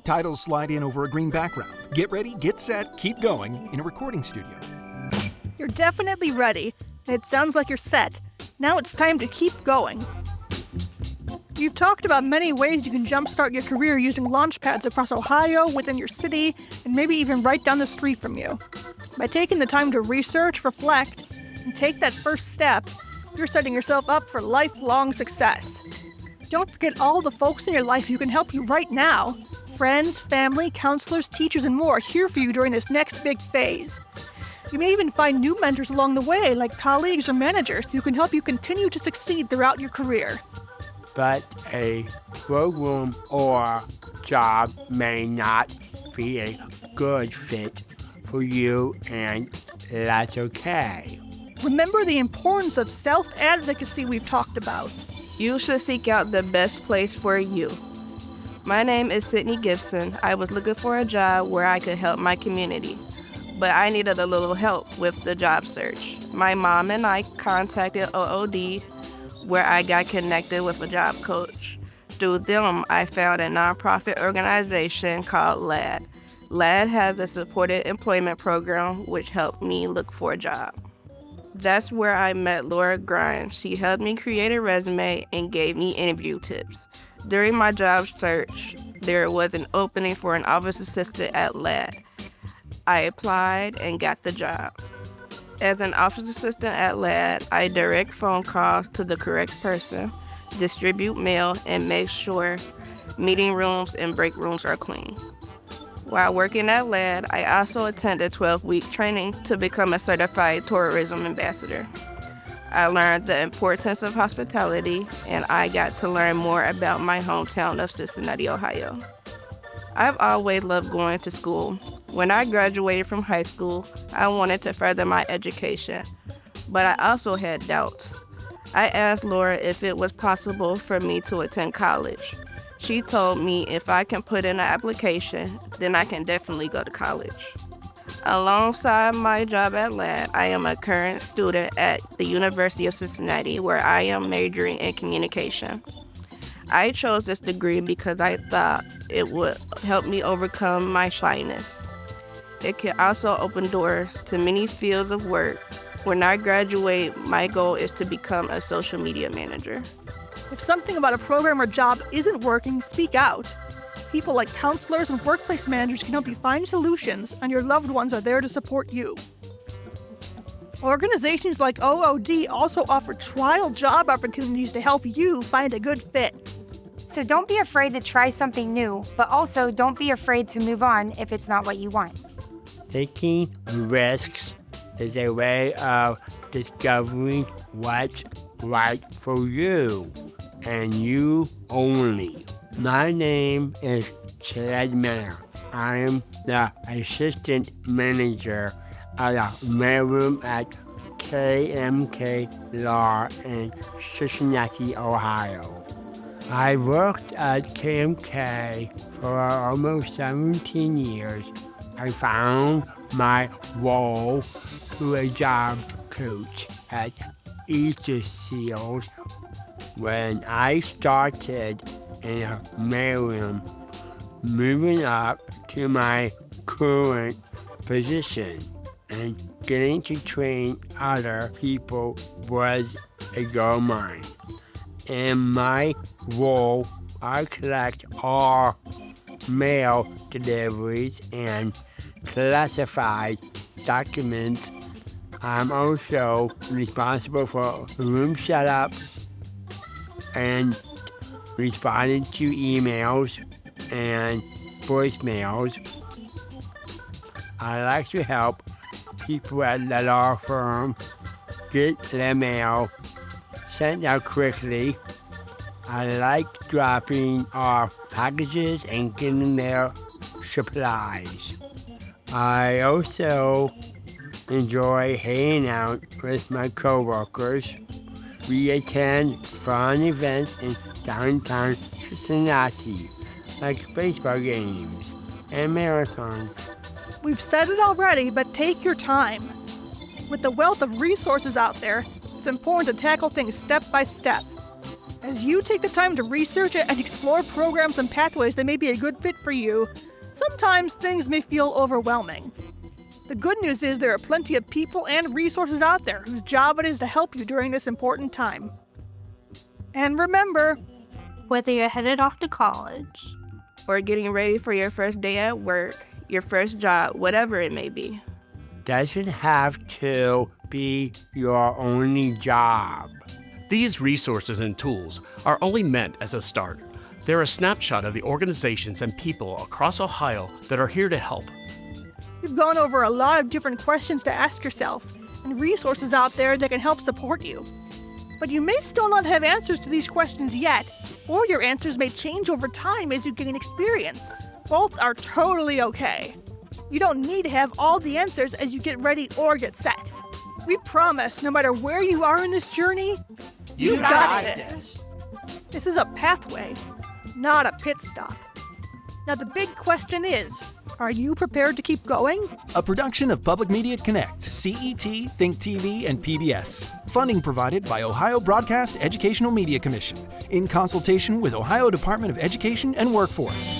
Titles slide in over a green background. Get ready, get set, keep going in a recording studio. You're definitely ready. It sounds like you're set. Now it's time to keep going. You've talked about many ways you can jumpstart your career using launch pads across Ohio, within your city, and maybe even right down the street from you. By taking the time to research, reflect, and take that first step, you're setting yourself up for lifelong success. Don't forget all the folks in your life who can help you right now. Friends, family, counselors, teachers, and more are here for you during this next big phase. You may even find new mentors along the way, like colleagues or managers, who can help you continue to succeed throughout your career. But a program or job may not be a good fit for you, and that's okay. Remember the importance of self-advocacy we've talked about. You should seek out the best place for you. My name is Sydney Gibson. I was looking for a job where I could help my community, but I needed a little help with the job search. My mom and I contacted OOD, where I got connected with a job coach. Through them, I found a nonprofit organization called LAD. LAD has a supported employment program which helped me look for a job. That's where I met Laura Grimes. She helped me create a resume and gave me interview tips. During my job search, there was an opening for an office assistant at LAD. I applied and got the job. As an office assistant at LAD, I direct phone calls to the correct person, distribute mail, and make sure meeting rooms and break rooms are clean. While working at LAD, I also attended 12-week training to become a certified tourism ambassador. I learned the importance of hospitality, and I got to learn more about my hometown of Cincinnati, Ohio. I've always loved going to school. When I graduated from high school, I wanted to further my education, but I also had doubts. I asked Laura if it was possible for me to attend college. She told me if I can put in an application, then I can definitely go to college. Alongside my job at LAD, I am a current student at the University of Cincinnati, where I am majoring in communication. I chose this degree because I thought it would help me overcome my shyness. It can also open doors to many fields of work. When I graduate, my goal is to become a social media manager. If something about a program or job isn't working, speak out. People like counselors and workplace managers can help you find solutions, and your loved ones are there to support you. Organizations like OOD also offer trial job opportunities to help you find a good fit. So don't be afraid to try something new, but also don't be afraid to move on if it's not what you want. Taking risks is a way of discovering what's right for you, and you only. My name is Chad Miller. I am the assistant manager at the mailroom at KMK Law in Cincinnati, Ohio. I worked at KMK for almost 17 years. I found my role through a job coach at Easter Seals when I started in a mailroom, moving up to my current position, and getting to train other people was a goal of mine. In my role, I collect all mail deliveries and classified documents. I'm also responsible for room setup and responding to emails and voicemails. I like to help people at the law firm get their mail sent out quickly. I like dropping off packages and getting their supplies. I also enjoy hanging out with my coworkers. We attend fun events in downtown Cincinnati, like baseball games and marathons. We've said it already, but take your time. With the wealth of resources out there, it's important to tackle things step by step. As you take the time to research it and explore programs and pathways that may be a good fit for you, sometimes things may feel overwhelming. The good news is there are plenty of people and resources out there whose job it is to help you during this important time. And remember, Whether you're headed off to college, Or getting ready for your first day at work, your first job, whatever it may be. Doesn't have to be your only job. These resources and tools are only meant as a start. They're a snapshot of the organizations and people across Ohio that are here to help. we've gone over a lot of different questions to ask yourself and resources out there that can help support you. But you may still not have answers to these questions yet, or your answers may change over time as you gain experience. Both are totally okay. You don't need to have all the answers as you get ready or get set. We promise, no matter where you are in this journey, you got this. This is a pathway, not a pit stop. Now the big question is, are you prepared to keep going? A production of Public Media Connect, CET, ThinkTV, and PBS. Funding provided by Ohio Broadcast Educational Media Commission in consultation with Ohio Department of Education and Workforce.